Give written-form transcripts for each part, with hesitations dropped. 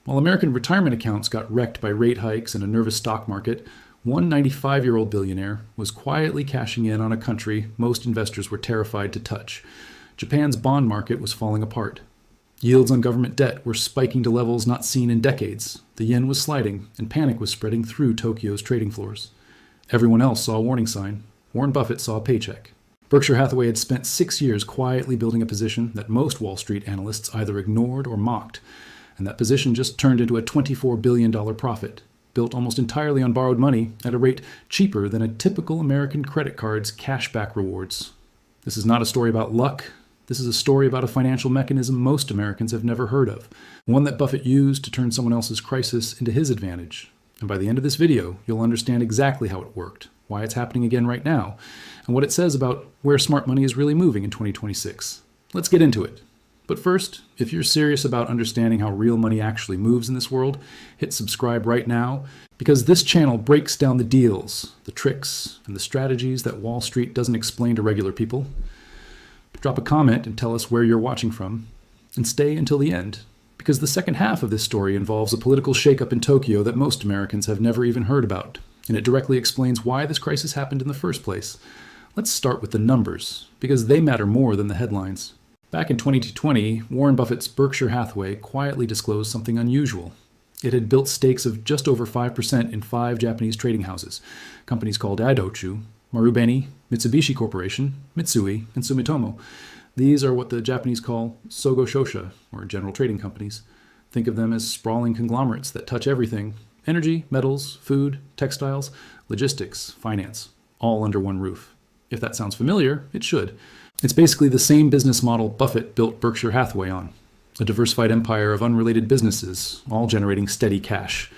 While American retirement accounts got wrecked by rate hikes and a nervous stock market, one 95-year-old billionaire was quietly cashing in on a country most investors were terrified to touch. Japan's bond market was falling apart. Yields on government debt were spiking to levels not seen in decades. The yen was sliding, and panic was spreading through Tokyo's trading floors. Everyone else saw a warning sign. Warren Buffett saw a paycheck. Berkshire Hathaway had spent 6 years quietly building a position that most Wall Street analysts either ignored or mocked, and that position just turned into a $24 billion profit, built almost entirely on borrowed money at a rate cheaper than a typical American credit card's cashback rewards. This is not a story about luck. This is a story about a financial mechanism most Americans have never heard of, one that Buffett used to turn someone else's crisis into his advantage. And by the end of this video, you'll understand exactly how it worked, why it's happening again right now, and what it says about where smart money is really moving in 2026. Let's get into it. But first, if you're serious about understanding how real money actually moves in this world, hit subscribe right now, because this channel breaks down the deals, the tricks, and the strategies that Wall Street doesn't explain to regular people. Drop a comment and tell us where you're watching from, and stay until the end, because the second half of this story involves a political shakeup in Tokyo that most Americans have never even heard about, and it directly explains why this crisis happened in the first place. Let's start with the numbers, because they matter more than the headlines. Back in 2020, Warren Buffett's Berkshire Hathaway quietly disclosed something unusual. It had built stakes of just over 5% in 5 Japanese trading houses, companies called Aidochu, Marubeni, Mitsubishi Corporation, Mitsui, and Sumitomo. These are what the Japanese call Sogo Shosha, or general trading companies. Think of them as sprawling conglomerates that touch everything: energy, metals, food, textiles, logistics, finance, all under one roof. If that sounds familiar, it should. It's basically the same business model Buffett built Berkshire Hathaway on, a diversified empire of unrelated businesses, all generating steady cash.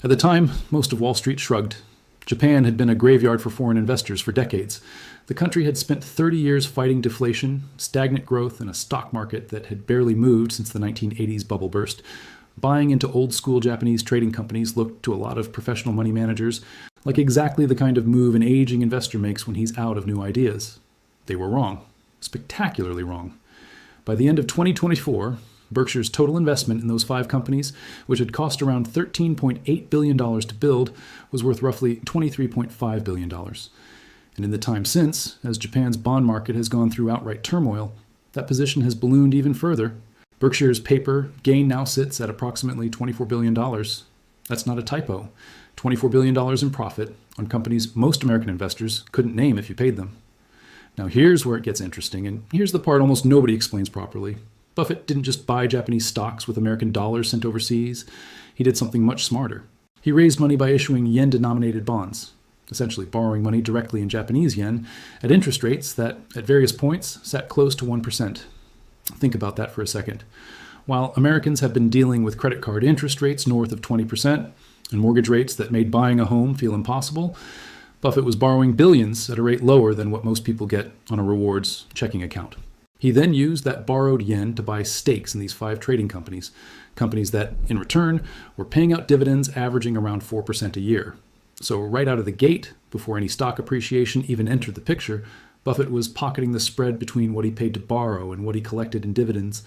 At the time, most of Wall Street shrugged. Japan had been a graveyard for foreign investors for decades. The country had spent 30 years fighting deflation, stagnant growth, and a stock market that had barely moved since the 1980s bubble burst. Buying into old-school Japanese trading companies looked to a lot of professional money managers like exactly the kind of move an aging investor makes when he's out of new ideas. They were wrong, spectacularly wrong. By the end of 2024, Berkshire's total investment in those 5 companies, which had cost around $13.8 billion to build, was worth roughly $23.5 billion. And in the time since, as Japan's bond market has gone through outright turmoil, that position has ballooned even further. Berkshire's paper gain now sits at approximately $24 billion. That's not a typo. $24 billion in profit on companies most American investors couldn't name if you paid them. Now here's where it gets interesting, and here's the part almost nobody explains properly. Buffett didn't just buy Japanese stocks with American dollars sent overseas. He did something much smarter. He raised money by issuing yen-denominated bonds, essentially borrowing money directly in Japanese yen at interest rates that, at various points, sat close to 1%. Think about that for a second. While Americans have been dealing with credit card interest rates north of 20% and mortgage rates that made buying a home feel impossible, Buffett was borrowing billions at a rate lower than what most people get on a rewards checking account. He then used that borrowed yen to buy stakes in these 5 trading companies, companies that, in return, were paying out dividends averaging around 4% a year. So right out of the gate, before any stock appreciation even entered the picture, Buffett was pocketing the spread between what he paid to borrow and what he collected in dividends.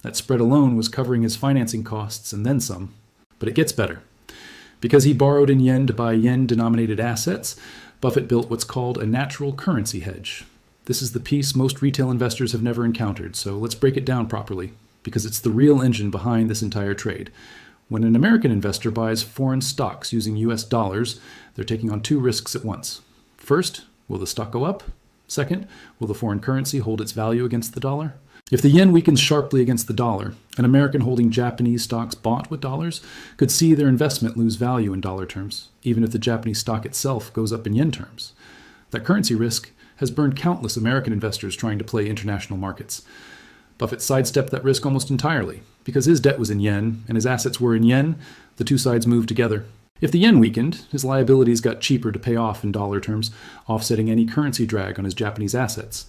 That spread alone was covering his financing costs and then some. But it gets better. Because he borrowed in yen to buy yen-denominated assets, Buffett built what's called a natural currency hedge. This is the piece most retail investors have never encountered, so let's break it down properly, because it's the real engine behind this entire trade. When an American investor buys foreign stocks using US dollars, they're taking on 2 risks at once. First, will the stock go up? Second, will the foreign currency hold its value against the dollar? If the yen weakens sharply against the dollar, an American holding Japanese stocks bought with dollars could see their investment lose value in dollar terms, even if the Japanese stock itself goes up in yen terms. That currency risk has burned countless American investors trying to play international markets. Buffett sidestepped that risk almost entirely. Because his debt was in yen and his assets were in yen, the two sides moved together. If the yen weakened, his liabilities got cheaper to pay off in dollar terms, offsetting any currency drag on his Japanese assets.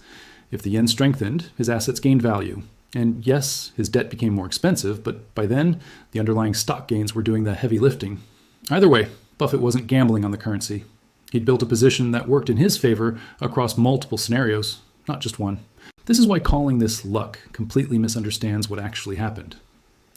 If the yen strengthened, his assets gained value. And yes, his debt became more expensive, but by then, the underlying stock gains were doing the heavy lifting. Either way, Buffett wasn't gambling on the currency. He'd built a position that worked in his favor across multiple scenarios, not just one. This is why calling this luck completely misunderstands what actually happened.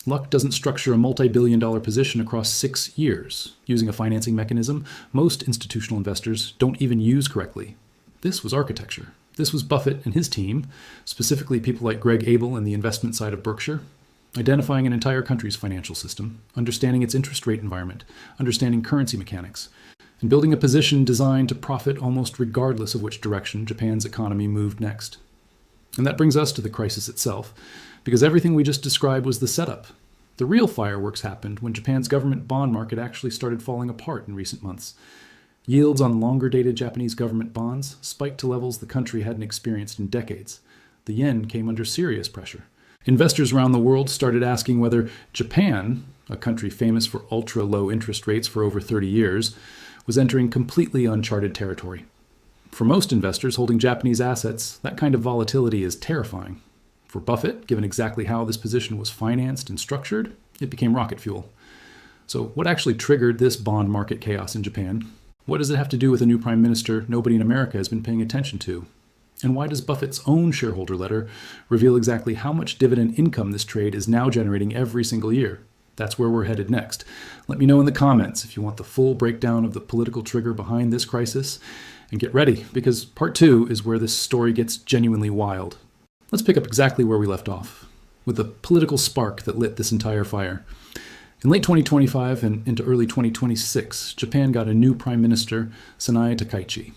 Luck doesn't structure a multi-billion-dollar position across 6 years, using a financing mechanism most institutional investors don't even use correctly. This was architecture. This was Buffett and his team, specifically people like Greg Abel and the investment side of Berkshire, identifying an entire country's financial system, understanding its interest rate environment, understanding currency mechanics, and building a position designed to profit almost regardless of which direction Japan's economy moved next. And that brings us to the crisis itself, because everything we just described was the setup. The real fireworks happened when Japan's government bond market actually started falling apart in recent months. Yields on longer-dated Japanese government bonds spiked to levels the country hadn't experienced in decades. The yen came under serious pressure. Investors around the world started asking whether Japan, a country famous for ultra-low interest rates for over 30 years, was entering completely uncharted territory. For most investors holding Japanese assets, that kind of volatility is terrifying. For Buffett, given exactly how this position was financed and structured, it became rocket fuel. So what actually triggered this bond market chaos in Japan? What does it have to do with a new prime minister nobody in America has been paying attention to? And why does Buffett's own shareholder letter reveal exactly how much dividend income this trade is now generating every single year? That's where we're headed next. Let me know in the comments if you want the full breakdown of the political trigger behind this crisis. And get ready, because part 2 is where this story gets genuinely wild. Let's pick up exactly where we left off, with the political spark that lit this entire fire. In late 2025 and into early 2026, Japan got a new prime minister, Sanae Takaichi.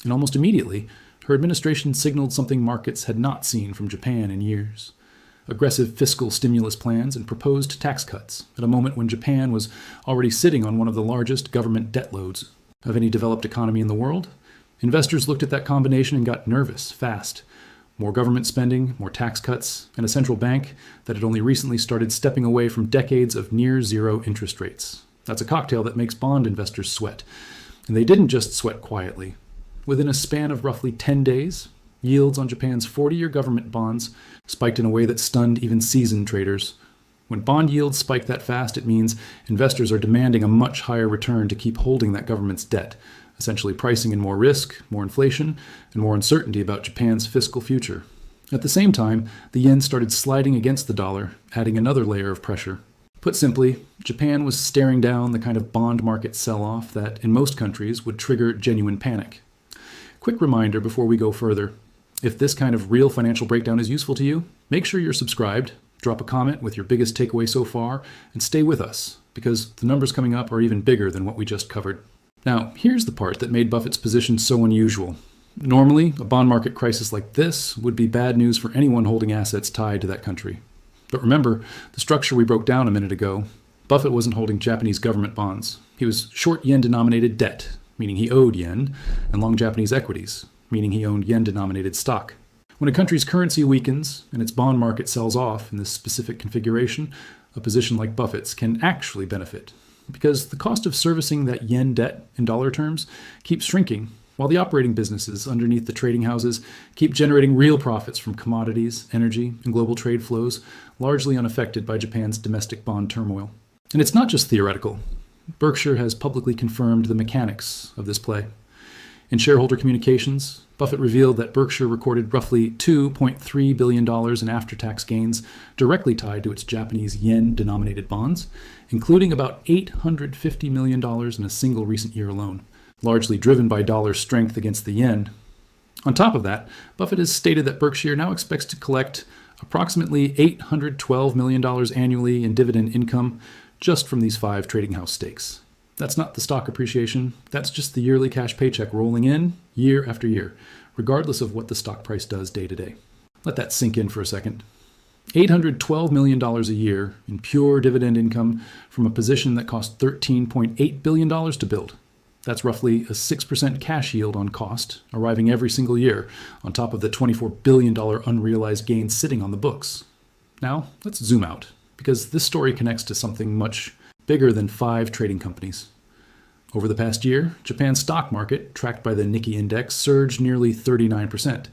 And almost immediately, her administration signaled something markets had not seen from Japan in years. Aggressive fiscal stimulus plans and proposed tax cuts at a moment when Japan was already sitting on one of the largest government debt loads of any developed economy in the world. Investors looked at that combination and got nervous fast. More government spending, more tax cuts, and a central bank that had only recently started stepping away from decades of near-zero interest rates. That's a cocktail that makes bond investors sweat. And they didn't just sweat quietly. Within a span of roughly 10 days, yields on Japan's 40-year government bonds spiked in a way that stunned even seasoned traders. When bond yields spike that fast, it means investors are demanding a much higher return to keep holding that government's debt, essentially pricing in more risk, more inflation, and more uncertainty about Japan's fiscal future. At the same time, the yen started sliding against the dollar, adding another layer of pressure. Put simply, Japan was staring down the kind of bond market sell-off that, in most countries, would trigger genuine panic. Quick reminder before we go further. If this kind of real financial breakdown is useful to you, make sure you're subscribed, drop a comment with your biggest takeaway so far, and stay with us, because the numbers coming up are even bigger than what we just covered. Now, here's the part that made Buffett's position so unusual. Normally, a bond market crisis like this would be bad news for anyone holding assets tied to that country. But remember, the structure we broke down a minute ago. Buffett wasn't holding Japanese government bonds. He was short yen-denominated debt, meaning he owed yen, and long Japanese equities, meaning he owned yen-denominated stock. When a country's currency weakens and its bond market sells off in this specific configuration, a position like Buffett's can actually benefit, because the cost of servicing that yen debt in dollar terms keeps shrinking, while the operating businesses underneath the trading houses keep generating real profits from commodities, energy, and global trade flows, largely unaffected by Japan's domestic bond turmoil. And it's not just theoretical. Berkshire has publicly confirmed the mechanics of this play. In shareholder communications, Buffett revealed that Berkshire recorded roughly $2.3 billion in after-tax gains directly tied to its Japanese yen-denominated bonds, including about $850 million in a single recent year alone, largely driven by dollar strength against the yen. On top of that, Buffett has stated that Berkshire now expects to collect approximately $812 million annually in dividend income just from these 5 trading house stakes. That's not the stock appreciation, that's just the yearly cash paycheck rolling in year after year, regardless of what the stock price does day to day. Let that sink in for a second. $812 million a year in pure dividend income from a position that cost $13.8 billion to build. That's roughly a 6% cash yield on cost, arriving every single year, on top of the $24 billion unrealized gain sitting on the books. Now, let's zoom out, because this story connects to something much bigger than 5 trading companies. Over the past year, Japan's stock market, tracked by the Nikkei index, surged nearly 39%.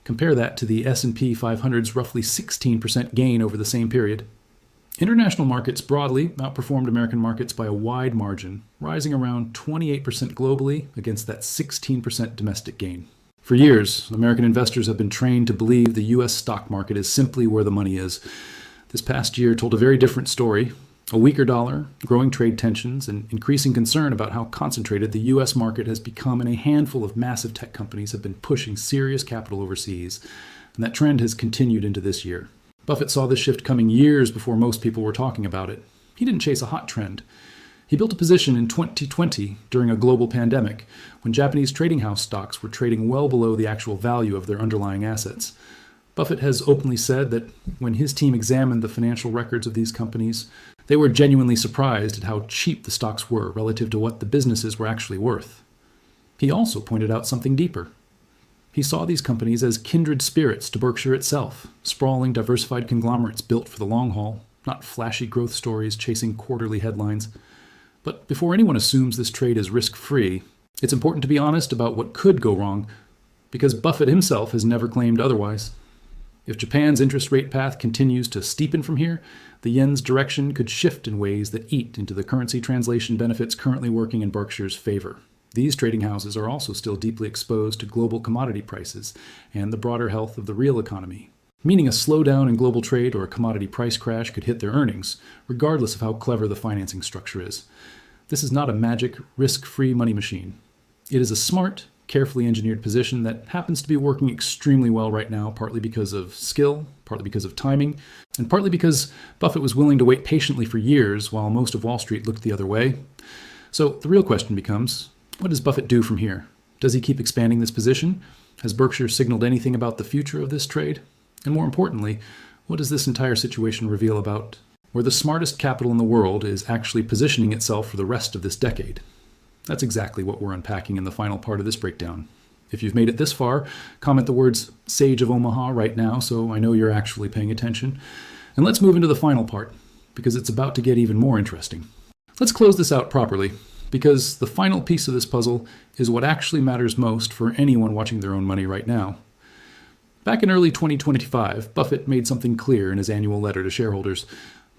Compare that to the S&P 500's roughly 16% gain over the same period. International markets broadly outperformed American markets by a wide margin, rising around 28% globally against that 16% domestic gain. For years, American investors have been trained to believe the U.S. stock market is simply where the money is. This past year told a very different story. A weaker dollar, growing trade tensions, and increasing concern about how concentrated the U.S. market has become, and a handful of massive tech companies have been pushing serious capital overseas. And that trend has continued into this year. Buffett saw this shift coming years before most people were talking about it. He didn't chase a hot trend. He built a position in 2020 during a global pandemic, when Japanese trading house stocks were trading well below the actual value of their underlying assets. Buffett has openly said that when his team examined the financial records of these companies, they were genuinely surprised at how cheap the stocks were relative to what the businesses were actually worth. He also pointed out something deeper. He saw these companies as kindred spirits to Berkshire itself, sprawling, diversified conglomerates built for the long haul, not flashy growth stories chasing quarterly headlines. But before anyone assumes this trade is risk-free, it's important to be honest about what could go wrong, because Buffett himself has never claimed otherwise. If Japan's interest rate path continues to steepen from here, the yen's direction could shift in ways that eat into the currency translation benefits currently working in Berkshire's favor. These trading houses are also still deeply exposed to global commodity prices and the broader health of the real economy, meaning a slowdown in global trade or a commodity price crash could hit their earnings, regardless of how clever the financing structure is. This is not a magic, risk-free money machine. It is a smart, carefully engineered position that happens to be working extremely well right now, partly because of skill, partly because of timing, and partly because Buffett was willing to wait patiently for years while most of Wall Street looked the other way. So the real question becomes, what does Buffett do from here? Does he keep expanding this position? Has Berkshire signaled anything about the future of this trade? And more importantly, what does this entire situation reveal about where the smartest capital in the world is actually positioning itself for the rest of this decade? That's exactly what we're unpacking in the final part of this breakdown. If you've made it this far, comment the words Sage of Omaha right now so I know you're actually paying attention. And let's move into the final part, because it's about to get even more interesting. Let's close this out properly, because the final piece of this puzzle is what actually matters most for anyone watching their own money right now. Back in early 2025, Buffett made something clear in his annual letter to shareholders.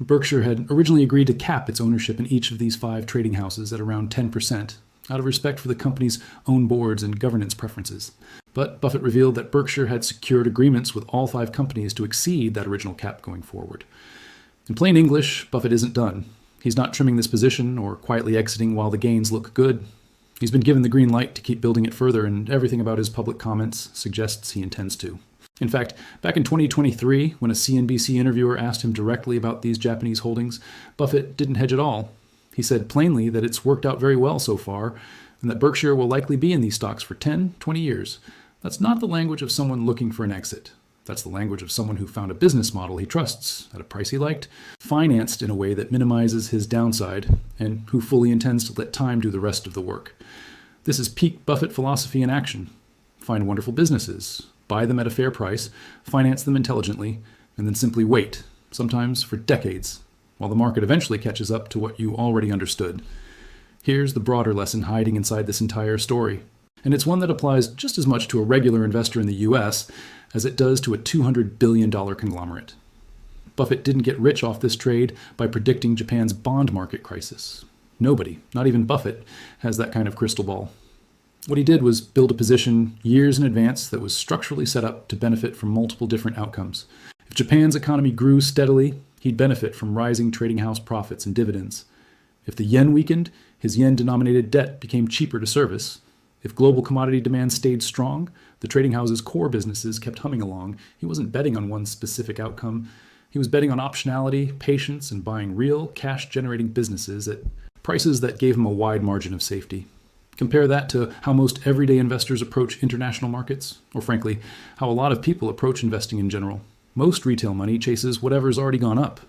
Berkshire had originally agreed to cap its ownership in each of these 5 trading houses at around 10%, out of respect for the company's own boards and governance preferences. But Buffett revealed that Berkshire had secured agreements with all 5 companies to exceed that original cap going forward. In plain English, Buffett isn't done. He's not trimming this position or quietly exiting while the gains look good. He's been given the green light to keep building it further, and everything about his public comments suggests he intends to. In fact, back in 2023, when a CNBC interviewer asked him directly about these Japanese holdings, Buffett didn't hedge at all. He said plainly that it's worked out very well so far, and that Berkshire will likely be in these stocks for 10, 20 years. That's not the language of someone looking for an exit. That's the language of someone who found a business model he trusts, at a price he liked, financed in a way that minimizes his downside, and who fully intends to let time do the rest of the work. This is peak Buffett philosophy in action. Find wonderful businesses, buy them at a fair price, finance them intelligently, and then simply wait, sometimes for decades, while the market eventually catches up to what you already understood. Here's the broader lesson hiding inside this entire story, and it's one that applies just as much to a regular investor in the US as it does to a $200 billion conglomerate. Buffett didn't get rich off this trade by predicting Japan's bond market crisis. Nobody, not even Buffett, has that kind of crystal ball. What he did was build a position years in advance that was structurally set up to benefit from multiple different outcomes. If Japan's economy grew steadily, he'd benefit from rising trading house profits and dividends. If the yen weakened, his yen-denominated debt became cheaper to service. If global commodity demand stayed strong, the trading house's core businesses kept humming along. He wasn't betting on one specific outcome. He was betting on optionality, patience, and buying real, cash-generating businesses at prices that gave him a wide margin of safety. Compare that to how most everyday investors approach international markets, or frankly, how a lot of people approach investing in general. Most retail money chases whatever's already gone up.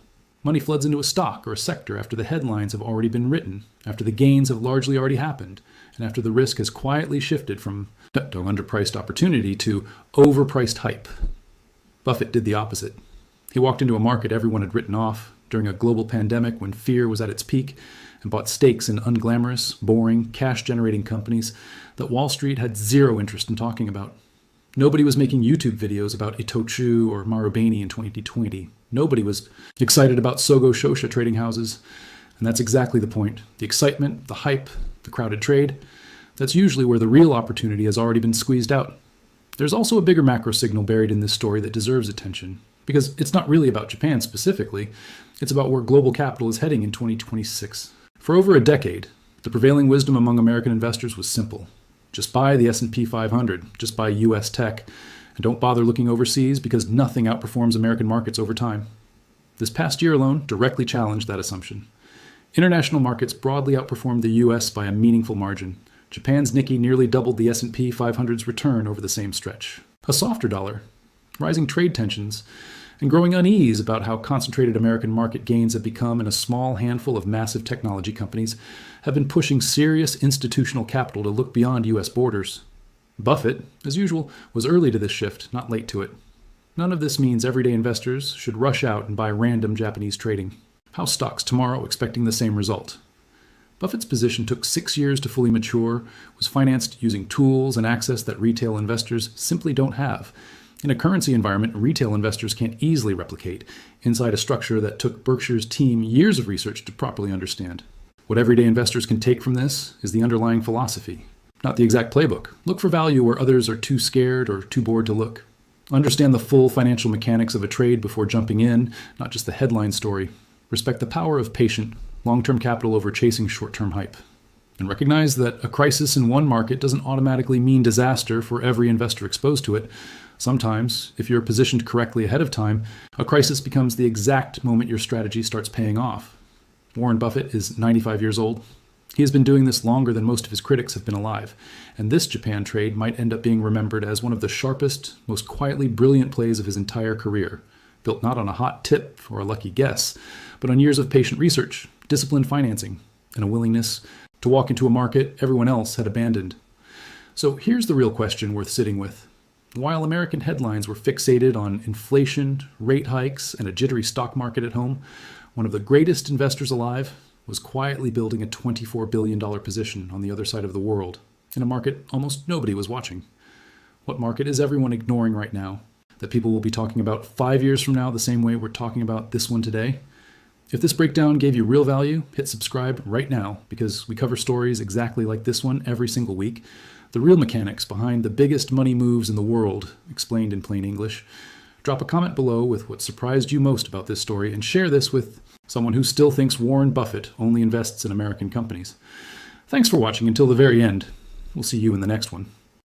Money floods into a stock or a sector after the headlines have already been written, after the gains have largely already happened, and after the risk has quietly shifted from underpriced opportunity to overpriced hype. Buffett did the opposite. He walked into a market everyone had written off during a global pandemic when fear was at its peak, and bought stakes in unglamorous, boring, cash-generating companies that Wall Street had zero interest in talking about. Nobody was making YouTube videos about Itochu or Marubeni in 2020. Nobody was excited about Sogo Shosha trading houses. And that's exactly the point. The excitement, the hype, the crowded trade, that's usually where the real opportunity has already been squeezed out. There's also a bigger macro signal buried in this story that deserves attention, because it's not really about Japan specifically, it's about where global capital is heading in 2026. For over a decade, the prevailing wisdom among American investors was simple. Just buy the S&P 500, just buy US tech, and don't bother looking overseas because nothing outperforms American markets over time. This past year alone directly challenged that assumption. International markets broadly outperformed the US by a meaningful margin. Japan's Nikkei nearly doubled the S&P 500's return over the same stretch. A softer dollar, rising trade tensions, and growing unease about how concentrated American market gains have become in a small handful of massive technology companies have been pushing serious institutional capital to look beyond US borders. Buffett, as usual, was early to this shift, not late to it. None of this means everyday investors should rush out and buy random Japanese trading. House stocks tomorrow expecting the same result. Buffett's position took 6 years to fully mature, was financed using tools and access that retail investors simply don't have. In a currency environment, retail investors can't easily replicate inside a structure that took Berkshire's team years of research to properly understand. What everyday investors can take from this is the underlying philosophy, not the exact playbook. Look for value where others are too scared or too bored to look. Understand the full financial mechanics of a trade before jumping in, not just the headline story. Respect the power of patient, long-term capital over chasing short-term hype. And recognize that a crisis in one market doesn't automatically mean disaster for every investor exposed to it. Sometimes, if you're positioned correctly ahead of time, a crisis becomes the exact moment your strategy starts paying off. Warren Buffett is 95 years old. He has been doing this longer than most of his critics have been alive, and this Japan trade might end up being remembered as one of the sharpest, most quietly brilliant plays of his entire career, built not on a hot tip or a lucky guess, but on years of patient research, disciplined financing, and a willingness to walk into a market everyone else had abandoned. So here's the real question worth sitting with. While American headlines were fixated on inflation, rate hikes, and a jittery stock market at home, one of the greatest investors alive was quietly building a $24 billion position on the other side of the world, in a market almost nobody was watching. What market is everyone ignoring right now, that people will be talking about 5 years from now the same way we're talking about this one today? If this breakdown gave you real value, hit subscribe right now, because we cover stories exactly like this one every single week. The real mechanics behind the biggest money moves in the world, explained in plain English. Drop a comment below with what surprised you most about this story, and share this with someone who still thinks Warren Buffett only invests in American companies. Thanks for watching until the very end. We'll see you in the next one.